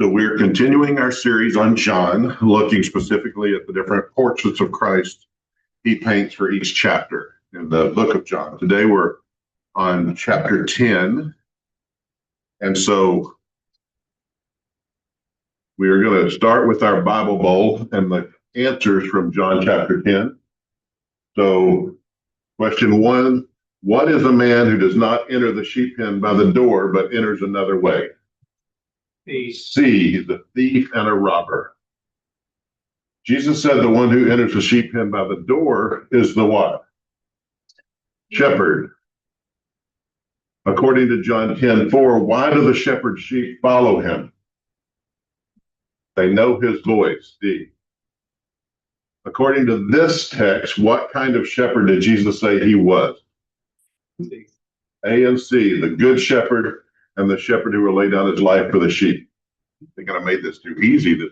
So we're continuing our series on John, looking specifically at the different portraits of Christ he paints for each chapter in the book of John. Today we're on chapter 10. And so we are going to start with our Bible bowl and the answers from John chapter 10. So question 1, what is a man who does not enter the sheep pen by the door, but enters another way? C, he's a thief and a robber. Jesus said the one who enters the sheep pen by the door is the what? Shepherd. According to John 10:4, why do the shepherd sheep follow him? They know his voice. D. According to this text, what kind of shepherd did Jesus say he was? A and C, the good shepherd and the shepherd who will lay down his life for the sheep. I think I made this too easy.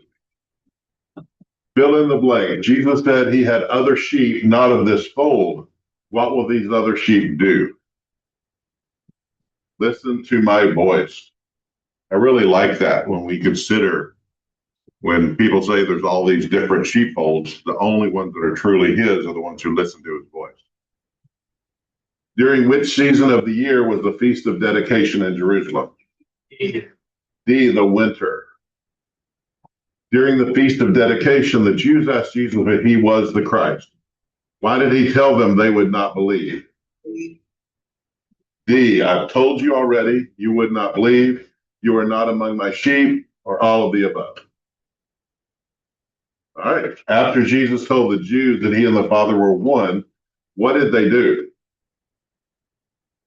Fill in the blank. Jesus said he had other sheep, not of this fold. What will these other sheep do? Listen to my voice. I really like that when we consider when people say there's all these different sheepfolds, the only ones that are truly his are the ones who listen to his voice. During which season of the year was the Feast of Dedication in Jerusalem? D, the winter. During the Feast of Dedication, the Jews asked Jesus if he was the Christ. Why did he tell them they would not believe? D, I've told you already, you would not believe. You are not among my sheep, or all of the above. All right. After Jesus told the Jews that he and the Father were one, what did they do?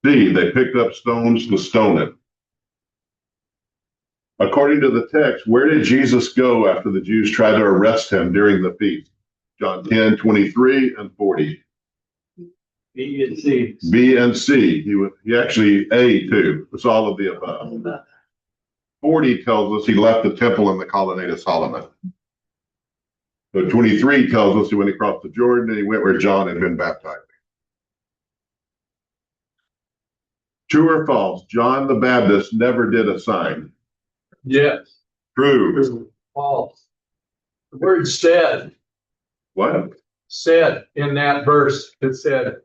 D, they picked up stones to stone him. According to the text, where did Jesus go after the Jews tried to arrest him during the feast? John 10:23 and 40. B and C. B and C. He actually A too. It's all of the above. 40 tells us he left the temple in the colonnade of Solomon. So 23 tells us he went across the Jordan and he went where John had been baptized. True or false? John the Baptist never did a sign. Yes. True. False. The word said. What? Said in that verse. It said,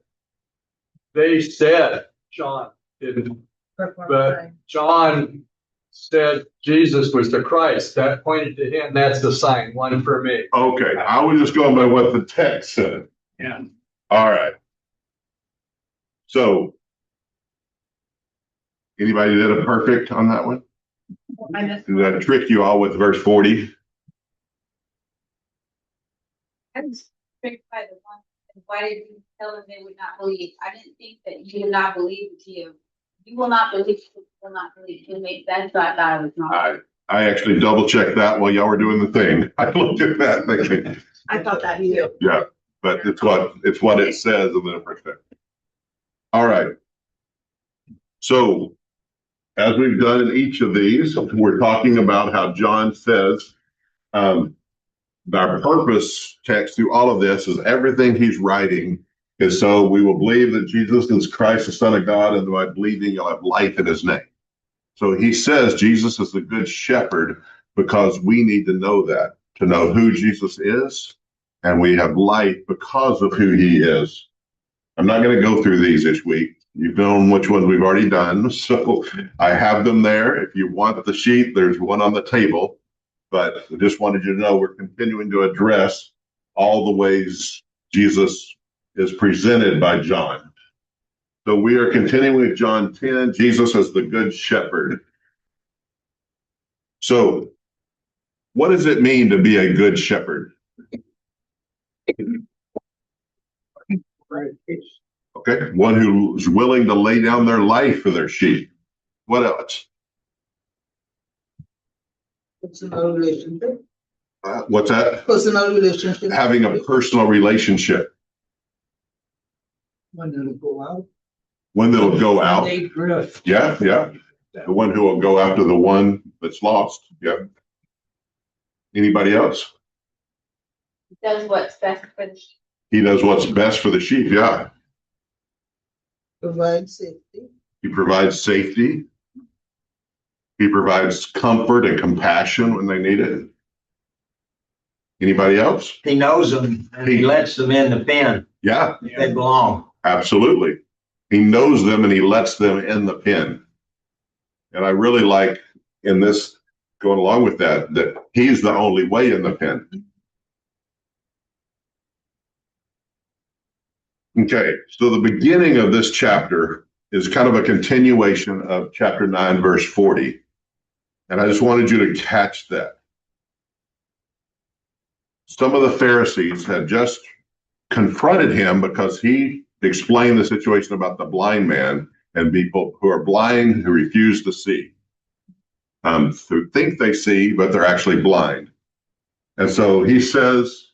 they said, John didn't. But John said Jesus was the Christ. That pointed to him. That's the sign. One for me. Okay. I was just going by what the text said. Yeah. All right. So, anybody did a perfect on that one? Did that trick you all with verse 40? I was tricked by the one. Why did you tell them they would not believe? I didn't think that you would not believe you. You will not believe. You will not believe. That's what I thought I was wrong. I actually double checked that while y'all were doing the thing. I looked at that thinking. I thought that you. Yeah, but it's what it says in the different text. All right. So, as we've done in each of these, we're talking about how John says our purpose text through all of this is everything he's writing is so we will believe that Jesus is Christ, the Son of God, and by believing you'll have life in his name. So he says Jesus is the good shepherd because we need to know that, to know who Jesus is, and we have life because of who he is. I'm not going to go through these this week. You've known which ones we've already done. So I have them there. If you want the sheet, there's one on the table. But I just wanted you to know we're continuing to address all the ways Jesus is presented by John. So we are continuing with John 10, Jesus as the good shepherd. So what does it mean to be a good shepherd? Okay, one who's willing to lay down their life for their sheep. What else? Personal relationship. What's that? Personal relationship. Having a personal relationship. When it'll go out. One that'll go out. They drift. Yeah. The one who will go after the one that's lost. Yeah. Anybody else? He does what's best for the sheep. He does what's best for the sheep. Yeah. Provide safety. He provides safety. He provides comfort and compassion when they need it. Anybody else? He knows them and he lets them in the pen. Yeah, They belong. absolutely. He knows them and he lets them in the pen. And I really like in this, going along with that, that he's the only way in the pen. Okay, so the beginning of this chapter is kind of a continuation of chapter 9, verse 40. And I just wanted you to catch that. Some of the Pharisees had just confronted him because he explained the situation about the blind man and people who are blind who refuse to see, who think they see, but they're actually blind. And so he says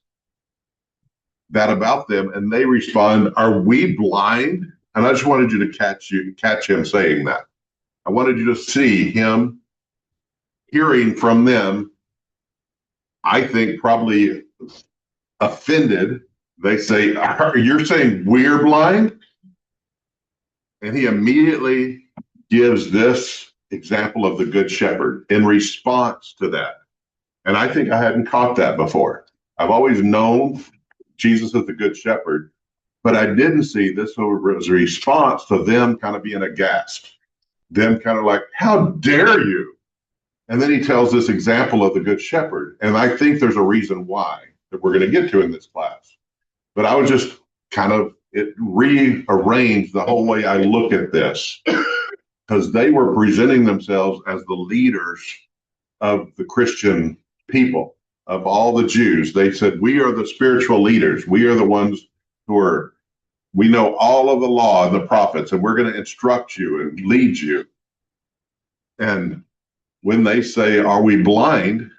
that about them, and they respond, "Are we blind?" And I just wanted you to catch him saying that. I wanted you to see him hearing from them, I think probably offended. They say, "You're saying we're blind?" And he immediately gives this example of the Good Shepherd in response to that. And I think I hadn't caught that before. I've always known Jesus is the Good Shepherd, but I didn't see this as a response to them kind of being aghast, them kind of like, "How dare you?" And then he tells this example of the Good Shepherd. And I think there's a reason why that we're going to get to in this class. But I was just kind of, it rearranged the whole way I look at this, because they were presenting themselves as the leaders of the Christian people, of all the Jews. They said, "We are the spiritual leaders. We are the ones we know all of the law and the prophets, and we're going to instruct you and lead you." And when they say, "Are we blind?"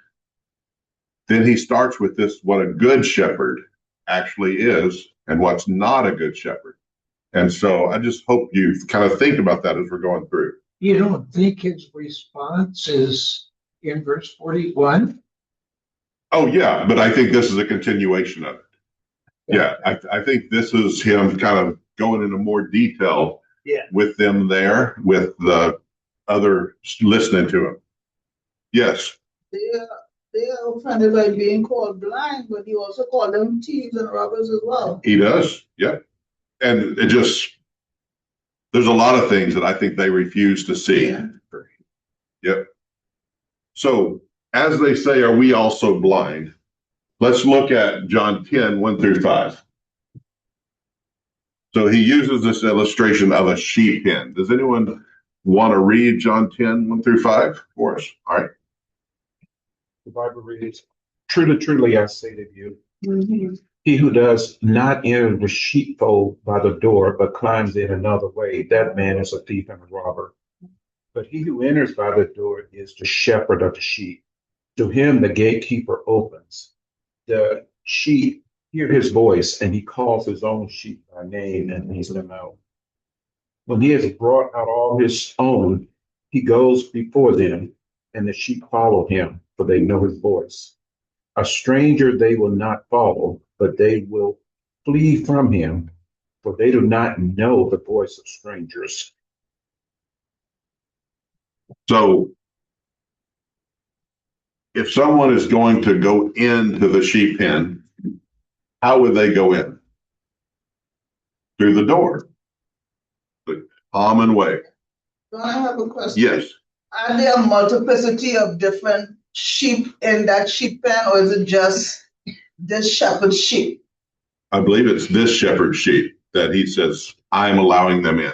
then he starts with this, what a good shepherd actually is and what's not a good shepherd. And so I just hope you kind of think about that as we're going through. You don't think his response is in verse 41? Oh, yeah, but I think this is a continuation of it. Yeah, I think this is him kind of going into more detail with them there, with the other listening to him. Yes. They are offended by being called blind, but he also called them thieves and robbers as well. He does. Yep. And it just, there's a lot of things that I think they refuse to see. Yeah. Yep. So as they say, "Are we also blind?" Let's look at John 10, 1 through 5. So he uses this illustration of a sheep pen. Does anyone want to read John 10, 1 through 5 for us? All right. The Bible reads, "Truly, truly, I say to you, Mm-hmm. he who does not enter the sheepfold by the door, but climbs in another way, that man is a thief and a robber. But he who enters by the door is the shepherd of the sheep. To him the gatekeeper opens. The sheep hear his voice, and he calls his own sheep by name and leads them out. When he has brought out all his own, he goes before them, and the sheep follow him, for they know his voice. A stranger they will not follow, but they will flee from him, for they do not know the voice of strangers." So if someone is going to go into the sheep pen, how would they go in? Through the door, the common way. Don't I have a question? Yes. Are there a multiplicity of different sheep in that sheep pen, or is it just this shepherd sheep? I believe it's this shepherd sheep that he says, "I am allowing them in."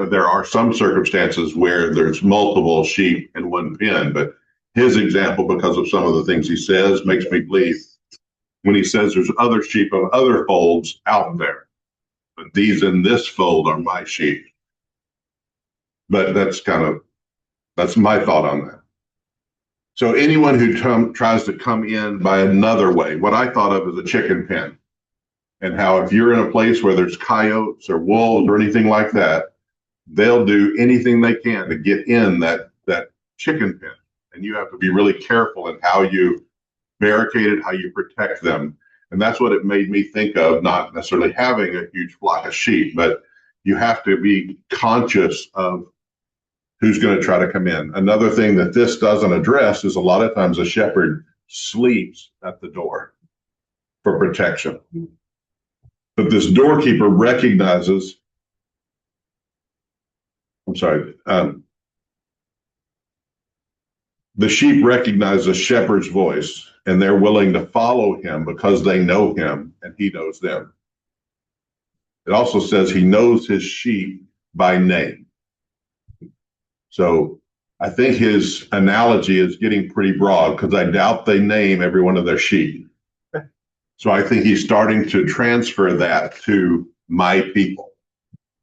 There are some circumstances where there's multiple sheep in one pen, but his example, because of some of the things he says, makes me believe when he says there's other sheep of other folds out there, but these in this fold are my sheep. But that's my thought on that. So anyone who tries to come in by another way, what I thought of as a chicken pen, and how if you're in a place where there's coyotes or wolves or anything like that, they'll do anything they can to get in that chicken pen. And you have to be really careful in how you barricade it, how you protect them. And that's what it made me think of, not necessarily having a huge flock of sheep, but you have to be conscious of who's going to try to come in. Another thing that this doesn't address is a lot of times a shepherd sleeps at the door for protection. But this doorkeeper recognizes, the sheep recognize the shepherd's voice, and they're willing to follow him because they know him and he knows them. It also says he knows his sheep by name. So I think his analogy is getting pretty broad because I doubt they name every one of their sheep. So I think he's starting to transfer that to my people.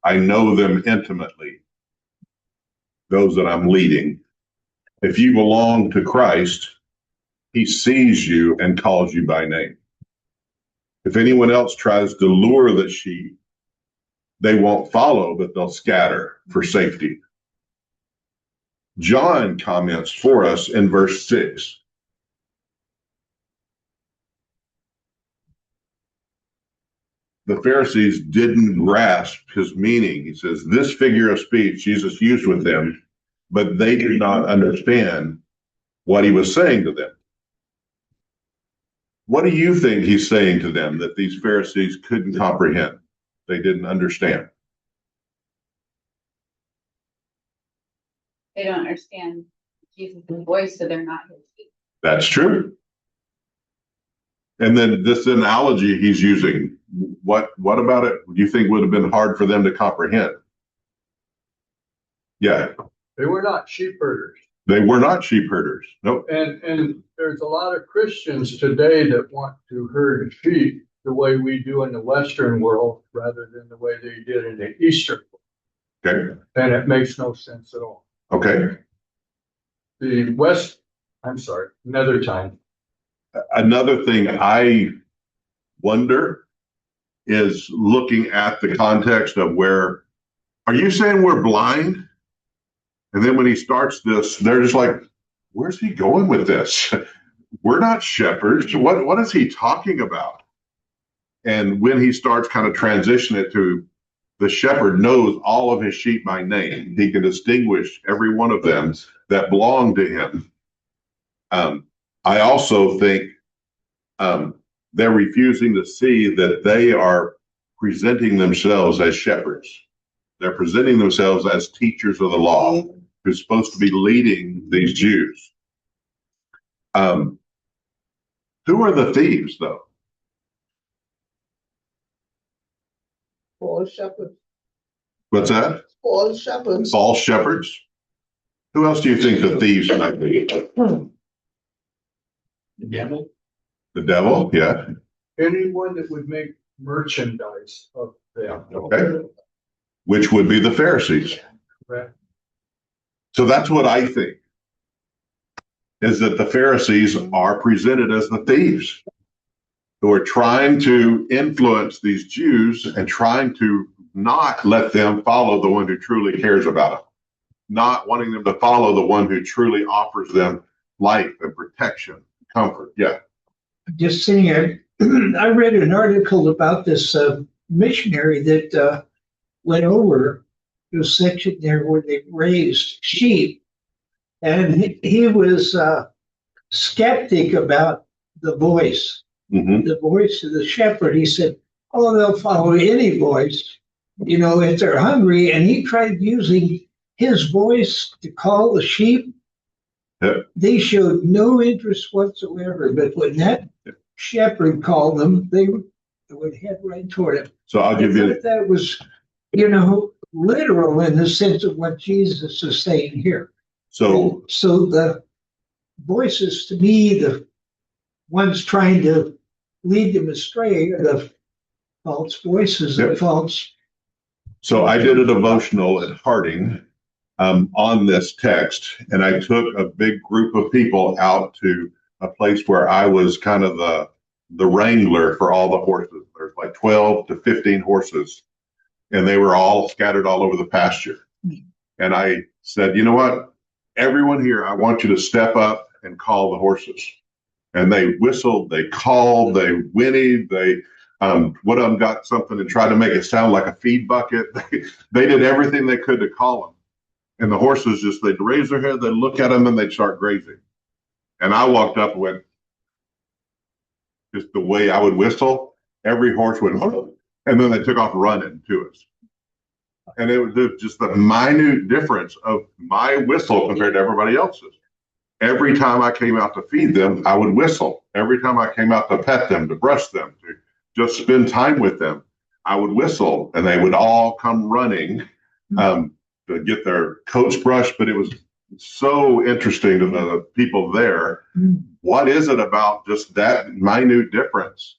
I know them intimately, those that I'm leading. If you belong to Christ, he sees you and calls you by name. If anyone else tries to lure the sheep, they won't follow, but they'll scatter for safety. John comments for us in verse 6. The Pharisees didn't grasp his meaning. He says, this figure of speech Jesus used with them, but they did not understand what he was saying to them. What do you think he's saying to them that these Pharisees couldn't comprehend? They didn't understand. They don't understand Jesus' voice, so they're not his sheep. That's true. And then this analogy he's using, what about it? Do you think would have been hard for them to comprehend? Yeah. They were not sheep herders. They were not sheep herders. Nope. And there's a lot of Christians today that want to herd sheep the way we do in the Western world rather than the way they did in the Eastern world. Okay. And it makes no sense at all. Okay. Another time. Another thing I wonder is looking at the context of where, are you saying we're blind? And then when he starts this, they're just like, where's he going with this? We're not shepherds. What is he talking about? And when he starts kind of transition it to the shepherd knows all of his sheep by name. He can distinguish every one of them that belong to him. I also think they're refusing to see that they are presenting themselves as shepherds. They're presenting themselves as teachers of the law who's supposed to be leading these Jews. Who are the thieves, though? False shepherds. What's that? False shepherds. False shepherds? Who else do you think the thieves might be? The devil? The devil? Yeah. Anyone that would make merchandise of them. Okay. Which would be the Pharisees. Correct. So that's what I think, is that the Pharisees are presented as the thieves who are trying to influence these Jews and trying to not let them follow the one who truly cares about them, not wanting them to follow the one who truly offers them life and protection, comfort. Yeah. Just sitting here, I read an article about this missionary that went over to a section there where they raised sheep, and he was skeptic about the voice. Mm-hmm. The voice of the shepherd. He said, oh, they'll follow any voice, if they're hungry. And he tried using his voice to call the sheep. Yep. They showed no interest whatsoever. But when that shepherd called them, they would head right toward him. So I'll give you that was, literal in the sense of what Jesus is saying here. so the voices, to me, the ones trying to lead them astray are the false voices, Yep. the false. So I did a devotional at Harding on this text, and I took a big group of people out to a place where I was kind of the wrangler for all the horses. There's like 12 to 15 horses, and they were all scattered all over the pasture. And I said, you know what? Everyone here, I want you to step up and call the horses. And they whistled, they called, they whinnied, one of them got something and tried to make it sound like a feed bucket. They did everything they could to call them. And the horses just, they'd raise their head, they'd look at him, and they'd start grazing. And I walked up and went, just the way I would whistle, every horse went, and then they took off running to us. And it was just the minute difference of my whistle compared to everybody else's. Every time I came out to feed them, I would whistle. Every time I came out to pet them, to brush them, to just spend time with them, I would whistle, and they would all come running to get their coats brushed. But it was so interesting to the people there. What is it about just that minute difference?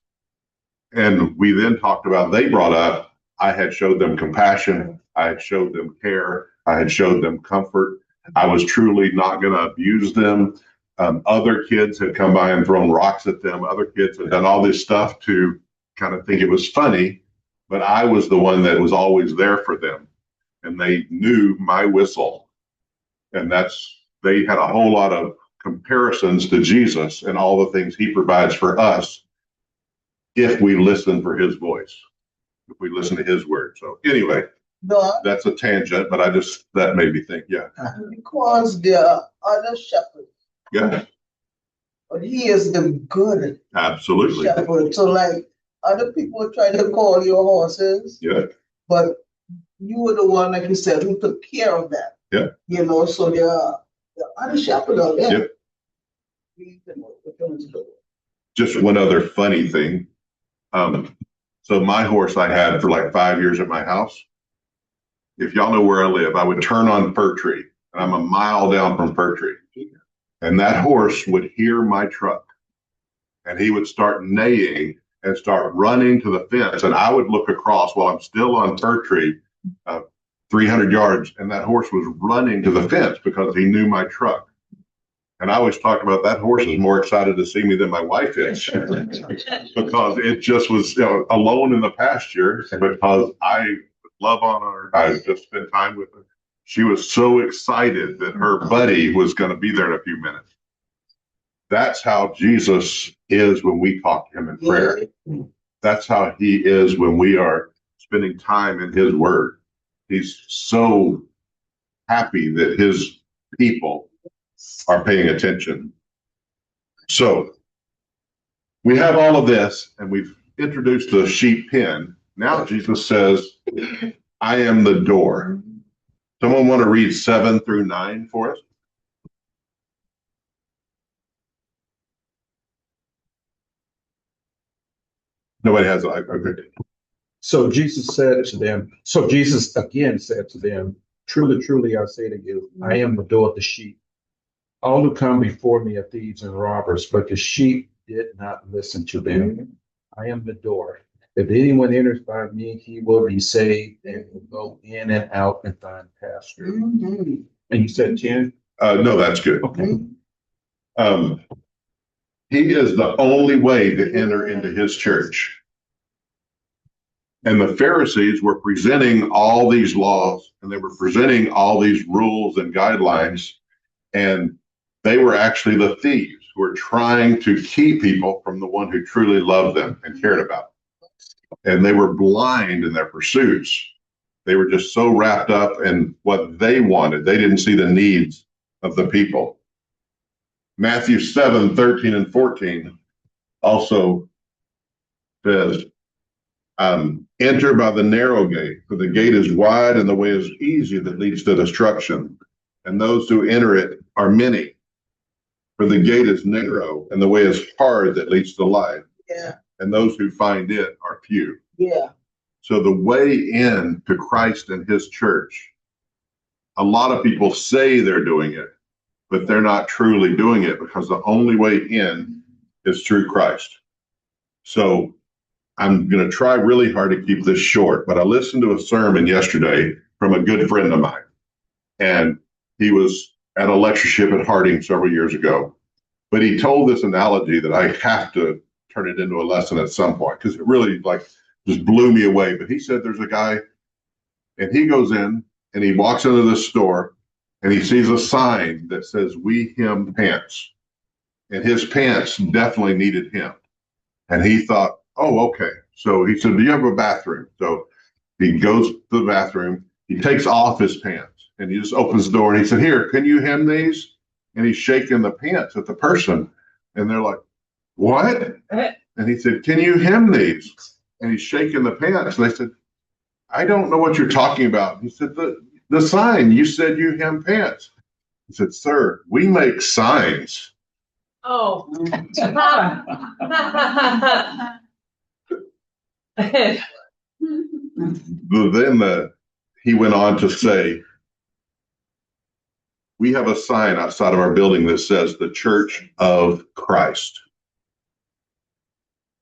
And we then talked about, they brought up, I had showed them compassion. I had showed them care. I had showed them comfort. I was truly not going to abuse them. Other kids had come by and thrown rocks at them. Other kids had done all this stuff to kind of think it was funny, but I was the one that was always there for them. And they knew my whistle. And they had a whole lot of comparisons to Jesus and all the things he provides for us if we listen for his voice, if we listen to his word. So anyway, that's a tangent, but that made me think, yeah. Because there are other shepherds. Yeah. But he is the good Absolutely. shepherd. So like other people try to call your horses. Yeah. But you were the one, like you said, who took care of that. Yeah. You know, so there are other shepherds out there. Yep. Just one other funny thing. So my horse I had for like 5 years at my house. If y'all know where I live, I would turn on Fir Tree, and I'm a mile down from Fir Tree. And that horse would hear my truck, and he would start neighing and start running to the fence. And I would look across while I'm still on Fir Tree, 300 yards, and that horse was running to the fence because he knew my truck. And I always talk about that horse is more excited to see me than my wife is because it just was alone in the pasture because I love on her. I just spent time with her. She was so excited that her buddy was going to be there in a few minutes. That's how Jesus is when we talk to him in prayer. That's how he is when we are spending time in his word. He's so happy that his people are paying attention. So we have all of this, and we've introduced the sheep pen. Now Jesus says, I am the door. Someone want to read 7 through 9 for us? Nobody has okay. So Jesus again said to them, truly, truly, I say to you, I am the door of the sheep. All who come before me are thieves and robbers, but the sheep did not listen to them. I am the door. If anyone enters by me, he will be saved and will go in and out and find pasture. And you said 10? No, that's good. Okay. He is the only way to enter into his church. And the Pharisees were presenting all these laws, and they were presenting all these rules and guidelines, and they were actually the thieves who were trying to keep people from the one who truly loved them and cared about them. And they were blind in their pursuits. They were just so wrapped up in what they wanted. They didn't see the needs of the people. Matthew 7, 13 and 14 also says, enter by the narrow gate, for the gate is wide and the way is easy that leads to destruction. And those who enter it are many. For the gate is narrow and the way is hard that leads to life. Yeah. And those who find it are few. Yeah. So the way in to Christ and his church, a lot of people say they're doing it, but they're not truly doing it because the only way in is through Christ. So I'm going to try really hard to keep this short, but I listened to a sermon yesterday from a good friend of mine, and he was at a lectureship at Harding several years ago, but he told this analogy that I have to turn it into a lesson at some point because it really just blew me away. But he said there's a guy, and he goes in and he walks into this store and he sees a sign that says "We Him Pants," and his pants definitely needed him. And he thought, oh, okay. So he said, do you have a bathroom? So he goes to the bathroom. He takes off his pants and he just opens the door and he said, "Here, can you hem these?" And he's shaking the pants at the person. And they're like, "What?" And he said, "Can you hem these?" And he's shaking the pants. And they said, "I don't know what you're talking about." He said, the sign, you said you hem pants." He said, "Sir, we make signs." Oh. He went on to say, "We have a sign outside of our building that says the Church of Christ."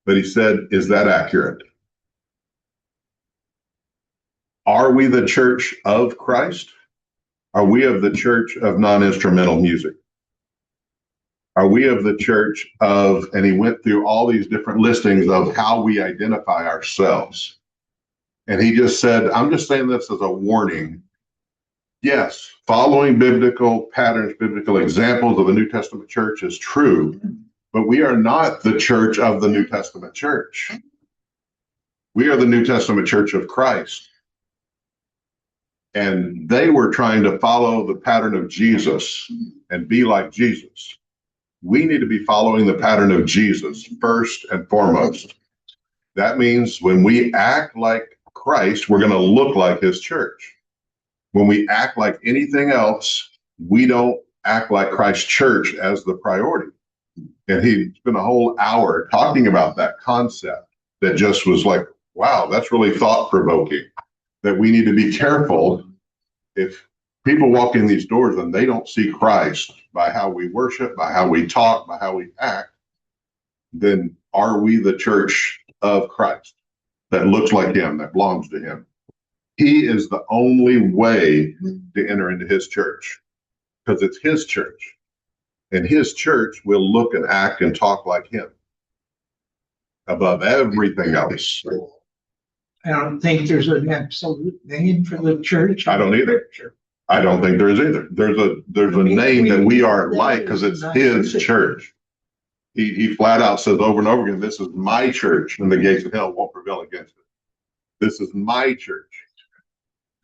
But he said, is that accurate? Are we the Church of Christ? Are we of the church of non-instrumental music? Are we of the church of, and he went through all these different listings of how we identify ourselves. And he just said, I'm just saying this as a warning. Yes, following biblical patterns, biblical examples of the New Testament church is true, but we are not the church of the New Testament church. We are the New Testament church of Christ. And they were trying to follow the pattern of Jesus and be like Jesus. We need to be following the pattern of Jesus first and foremost. That means when we act like Christ, we're going to look like his church. When we act like anything else, we don't act like Christ's church as the priority. And he spent a whole hour talking about that concept that just was like, wow, that's really thought-provoking, that we need to be careful if people walk in these doors and they don't see Christ by how we worship, by how we talk, by how we act, then are we the church of Christ that looks like him, that belongs to him? He is the only way to enter into his church because it's his church. And his church will look and act and talk like him above everything else. I don't think there's an absolute name for the church. I don't either. I don't think there is either. There's a name that we are like because it's his church. He flat out says over and over again, this is my church and the gates of hell won't prevail against it. This is my church.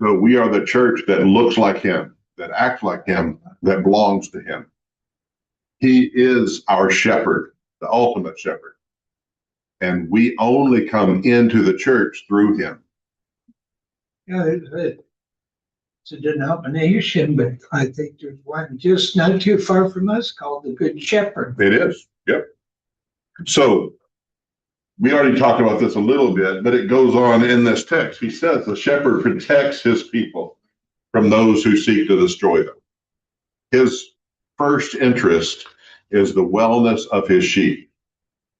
So we are the church that looks like him, that acts like him, that belongs to him. He is our shepherd, the ultimate shepherd. And we only come into the church through him. Yeah, it's a denomination, but I think there's one just not too far from us called the Good Shepherd. It is. Yep. So we already talked about this a little bit, but it goes on in this text. He says the shepherd protects his people from those who seek to destroy them. His first interest is the wellness of his sheep,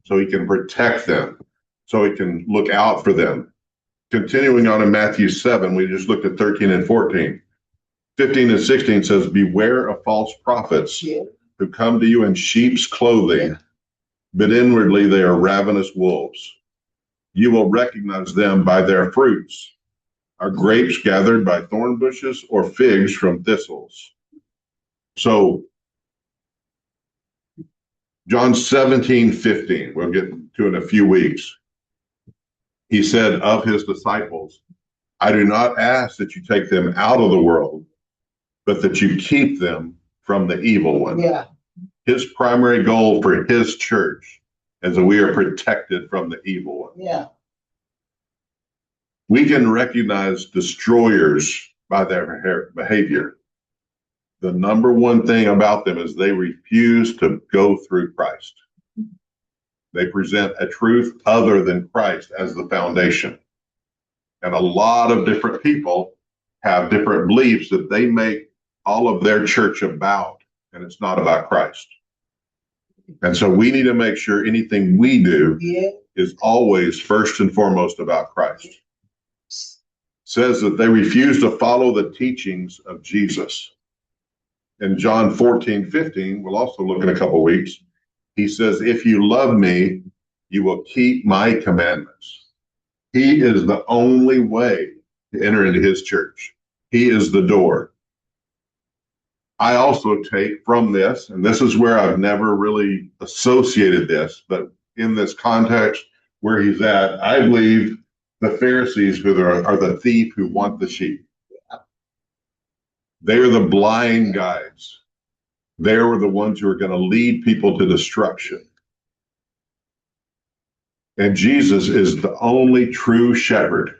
so he can protect them, so he can look out for them. Continuing on in Matthew 7, we just looked at 13 and 14. 15 and 16 says, beware of false prophets who come to you in sheep's clothing, but inwardly they are ravenous wolves. You will recognize them by their fruits. Are grapes gathered by thorn bushes or figs from thistles? So John 17:15, we'll get to in a few weeks. He said of his disciples, I do not ask that you take them out of the world, but that you keep them from the evil one. Yeah. His primary goal for his church is that we are protected from the evil one. Yeah. We can recognize destroyers by their behavior. The number one thing about them is they refuse to go through Christ. They present a truth other than Christ as the foundation. And a lot of different people have different beliefs that they make all of their church about, and it's not about Christ. And so we need to make sure anything we do is always first and foremost about Christ. Says that they refuse to follow the teachings of Jesus. In John 14:15, we'll also look in a couple of weeks. He says, if you love me, you will keep my commandments. He is the only way to enter into his church. He is the door. I also take from this, and this is where I've never really associated this, but in this context where he's at, I believe the Pharisees are the thief who want the sheep. They are the blind guides. They were the ones who are going to lead people to destruction. And Jesus is the only true shepherd.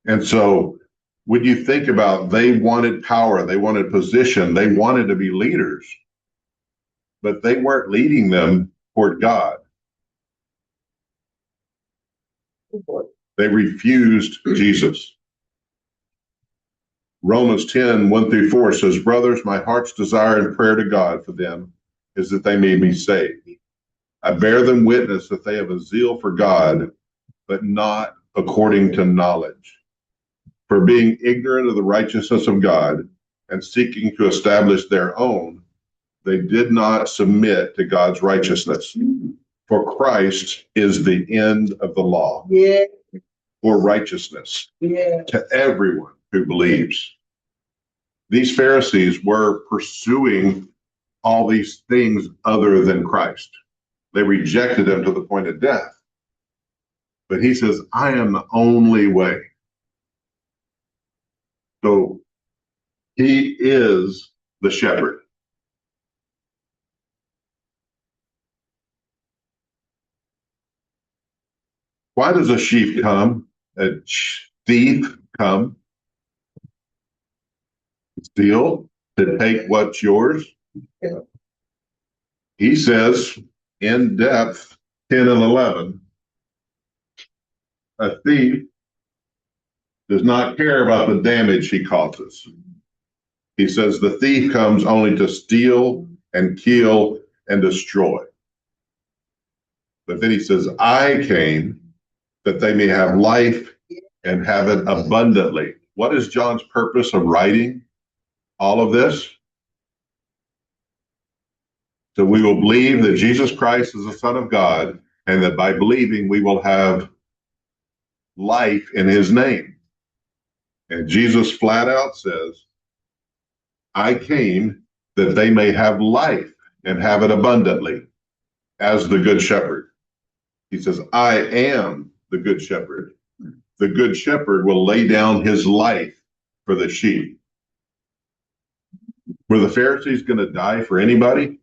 And so when you think about, they wanted power, they wanted position, they wanted to be leaders, but they weren't leading them toward God. They refused Jesus. Romans 10, 1-4 says, brothers, my heart's desire and prayer to God for them is that they may be saved. I bear them witness that they have a zeal for God, but not according to knowledge. For being ignorant of the righteousness of God and seeking to establish their own, they did not submit to God's righteousness. For Christ is the end of the law for righteousness to everyone who believes. These Pharisees were pursuing all these things other than Christ. They rejected him to the point of death. But he says, I am the only way. So he is the shepherd. Why does a sheep come? A thief come? Steal, to take what's yours? He says in depth 10 and 11, a thief does not care about the damage he causes. He says the thief comes only to steal and kill and destroy. But then he says, I came that they may have life and have it abundantly. What is John's purpose of writing all of this? So we will believe that Jesus Christ is the Son of God, and that by believing we will have life in his name. And Jesus flat out says, I came that they may have life and have it abundantly as the good shepherd. He says, I am the good shepherd. The good shepherd will lay down his life for the sheep. Were the Pharisees going to die for anybody?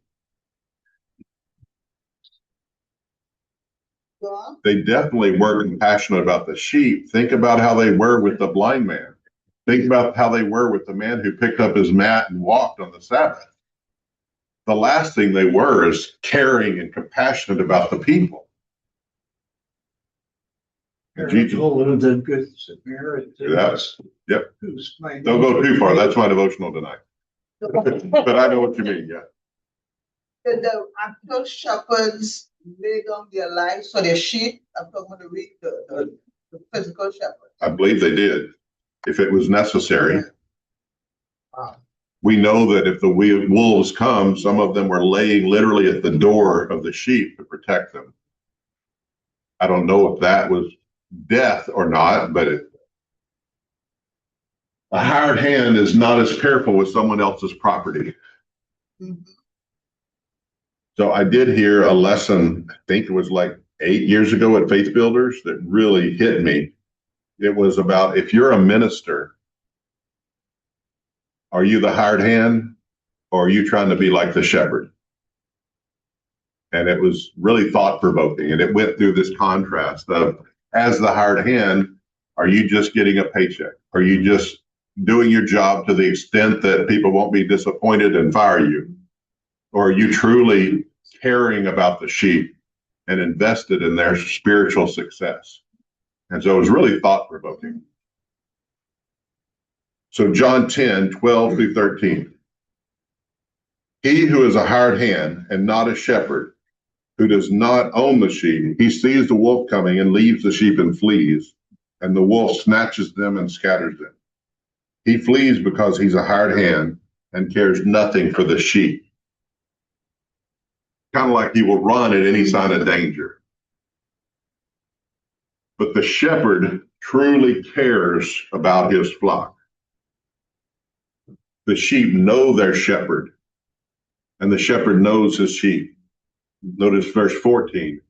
They definitely weren't compassionate about the sheep. Think about how they were with the blind man. Think about how they were with the man who picked up his mat and walked on the Sabbath. The last thing they were is caring and compassionate about the people. And Jesus, The Good Samaritan. Yes. Yep. Who's my Don't go too far. That's my devotional tonight. But I know what you mean, yeah. The actual shepherds lay down their lives for their sheep. I'm talking about the physical shepherd. I believe they did, if it was necessary. Wow. We know that if the wolves come, some of them were laying literally at the door of the sheep to protect them. I don't know if that was death or not, but a hired hand is not as careful with someone else's property. Mhm. So I did hear a lesson, I think it was like 8 years ago at Faith Builders, that really hit me. It was about, if you're a minister, are you the hired hand or are you trying to be like the shepherd? And it was really thought provoking. And it went through this contrast of, as the hired hand, are you just getting a paycheck? Are you just doing your job to the extent that people won't be disappointed and fire you? Or are you truly caring about the sheep and invested in their spiritual success? And so it was really thought provoking. So John 10, 12-13. He who is a hired hand and not a shepherd, who does not own the sheep, he sees the wolf coming and leaves the sheep and flees, and the wolf snatches them and scatters them. He flees because he's a hired hand and cares nothing for the sheep. Kind of like he will run at any sign of danger. But the shepherd truly cares about his flock. The sheep know their shepherd, and the shepherd knows his sheep. Notice verse 14.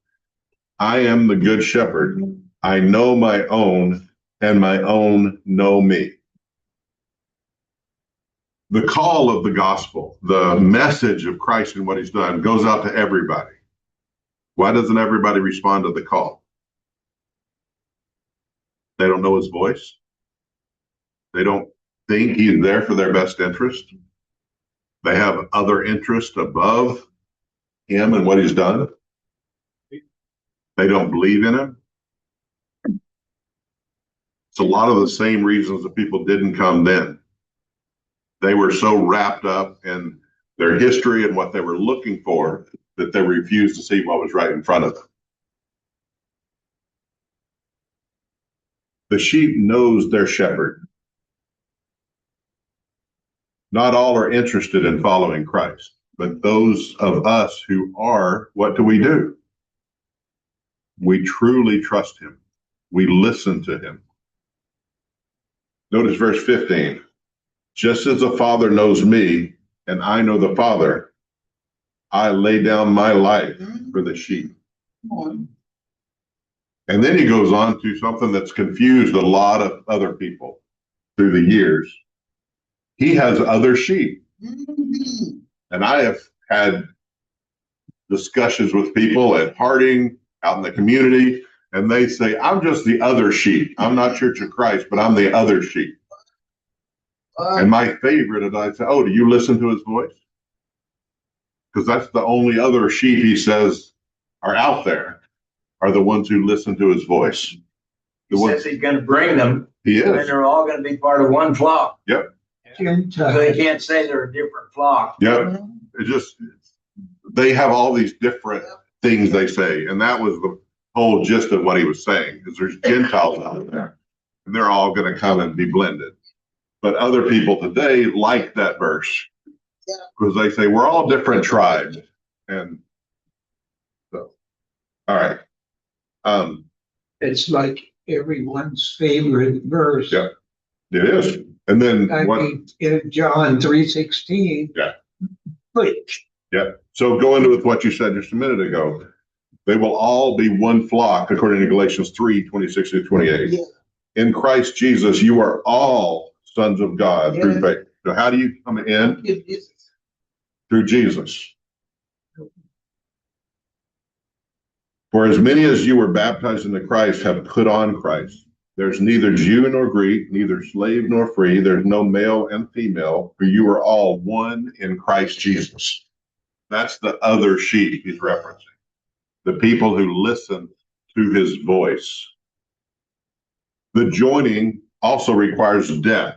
I am the good shepherd. I know my own, and my own know me. The call of the gospel, the message of Christ and what he's done goes out to everybody. Why doesn't everybody respond to the call? They don't know his voice. They don't think he's there for their best interest. They have other interests above him and what he's done. They don't believe in him. It's a lot of the same reasons that people didn't come then. They were so wrapped up in their history and what they were looking for that they refused to see what was right in front of them. The sheep knows their shepherd. Not all are interested in following Christ, but those of us who are, what do? We truly trust him. We listen to him. Notice verse 15. Just as the Father knows me, and I know the Father, I lay down my life for the sheep. And then he goes on to something that's confused a lot of other people through the years. He has other sheep. And I have had discussions with people at Harding, out in the community, and they say, I'm just the other sheep. I'm not Church of Christ, but I'm the other sheep. And my favorite is I say, oh, do you listen to his voice? Because that's the only other sheep he says are out there, are the ones who listen to his voice. He says he's going to bring them. He And is. they're all going to be part of one flock. Yep. So they can't say they're a different flock. Yep. It just, they have all these different things they say. And that was the whole gist of what he was saying, because there's Gentiles out there and they're all going to come and be blended. But other people today like that verse because they say we're all different tribes. And so, all right. It's like everyone's favorite verse. Yeah. It is. And then I what? mean, in John 3:16. Yeah. Which, Yeah. So go into with what you said just a minute ago. They will all be one flock, according to Galatians 3:26-28. Yeah. In Christ Jesus, you are all sons of God through faith. So how do you come in? Through Jesus. For as many as you were baptized into Christ have put on Christ. There's neither Jew nor Greek, neither slave nor free. There's no male and female, for you are all one in Christ Jesus. That's the other sheep he's referencing. The people who listen to his voice. The joining also requires death.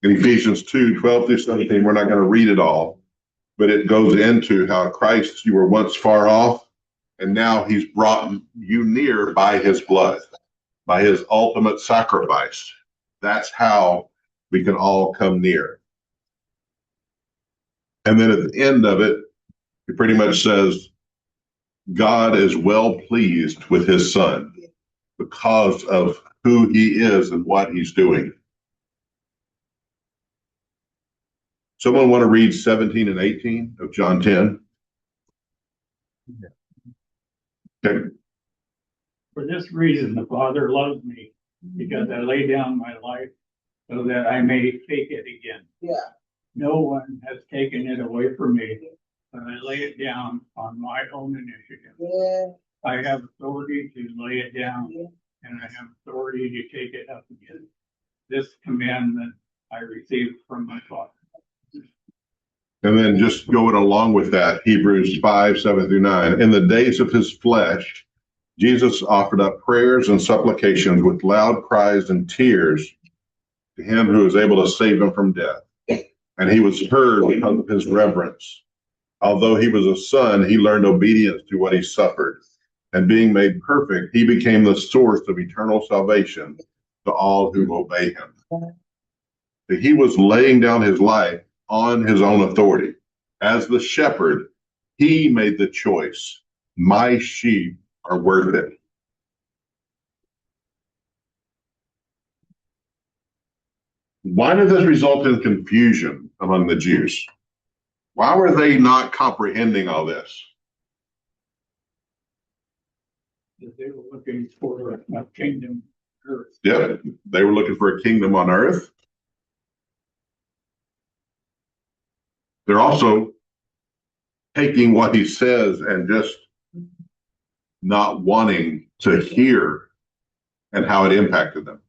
In Ephesians 2:12-17, we're not going to read it all, but it goes into how Christ, you were once far off, and now he's brought you near by his blood, by his ultimate sacrifice. That's how we can all come near. And then at the end of it, it pretty much says, God is well pleased with his son because of who he is and what he's doing. Someone want to read 17 and 18 of John 10? Okay. For this reason, the Father loves me, because I lay down my life so that I may take it again. Yeah. No one has taken it away from me, but I lay it down on my own initiative. Yeah. I have authority to lay it down, Yeah. and I have authority to take it up again. This commandment I received from my Father. And then just going along with that, Hebrews 5:7-9. In the days of his flesh, Jesus offered up prayers and supplications with loud cries and tears to him who was able to save him from death. And he was heard because of his reverence. Although he was a son, he learned obedience to what he suffered. And being made perfect, he became the source of eternal salvation to all who obey him. That he was laying down his life on his own authority. As the shepherd, he made the choice. My sheep are worth it. Why did this result in confusion among the Jews? Why were they not comprehending all this? That they were looking for a kingdom earth. Yeah, they were looking for a kingdom on earth. They're also taking what he says and just not wanting to hear and how it impacted them.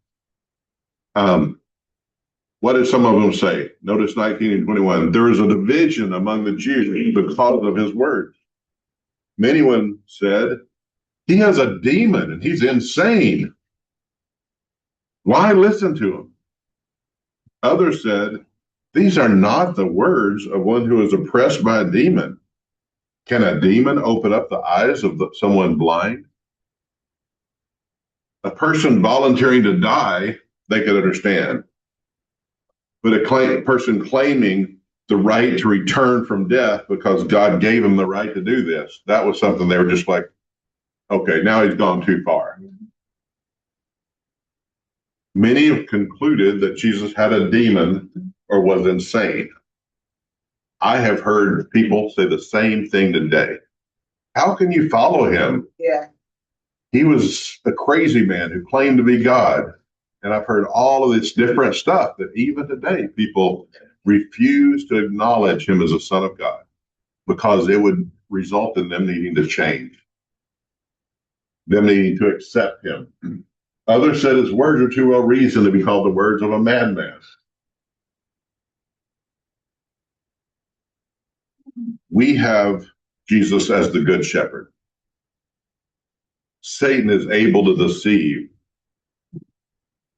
What did some of them say? Notice 19 and 21. There is a division among the Jews because of his words. Many one said, he has a demon and he's insane. Why listen to him? Others said, these are not the words of one who is oppressed by a demon. Can a demon open up the eyes of someone blind? A person volunteering to die, they could understand. But a person claiming the right to return from death because God gave him the right to do this, that was something they were just like, okay, now he's gone too far. Many have concluded that Jesus had a demon or was insane. I have heard people say the same thing today. How can you follow him? Yeah. He was a crazy man who claimed to be God. And I've heard all of this different stuff that even today people refuse to acknowledge him as a son of God because it would result in them needing to change, them needing to accept him. Others said his words are too well reasoned to be called the words of a madman. We have Jesus as the good shepherd. Satan is able to deceive,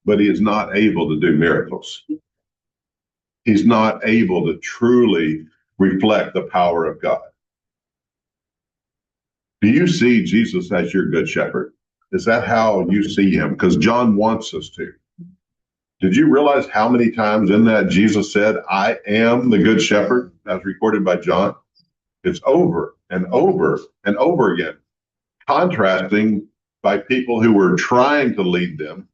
but he is not able to do miracles. He's not able to truly reflect the power of God. Do you see Jesus as your good shepherd? Is that how you see him? Because John wants us to. Did you realize how many times in that Jesus said, I am the good shepherd, as recorded by John? It's over and over and over again, contrasting by people who were trying to lead them,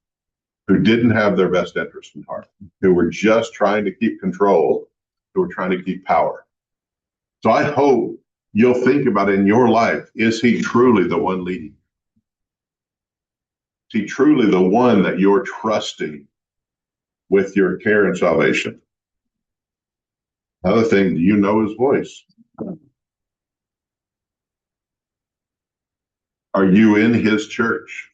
who didn't have their best interest in heart, who were just trying to keep control, who were trying to keep power. So I hope you'll think about in your life, is he truly the one leading? Is he truly the one that you're trusting with your care and salvation? Another thing, do you know his voice? Are you in his church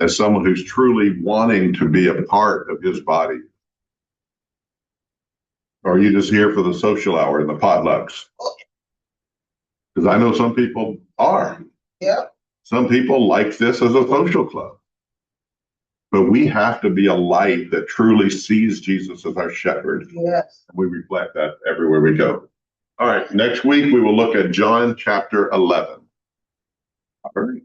as someone who's truly wanting to be a part of his body? Or are you just here for the social hour and the potlucks? Because I know some people are. Yeah. Some people like this as a social club. But we have to be a light that truly sees Jesus as our shepherd. Yes. We reflect that everywhere we go. All right, next week we will look at John chapter 11. All right.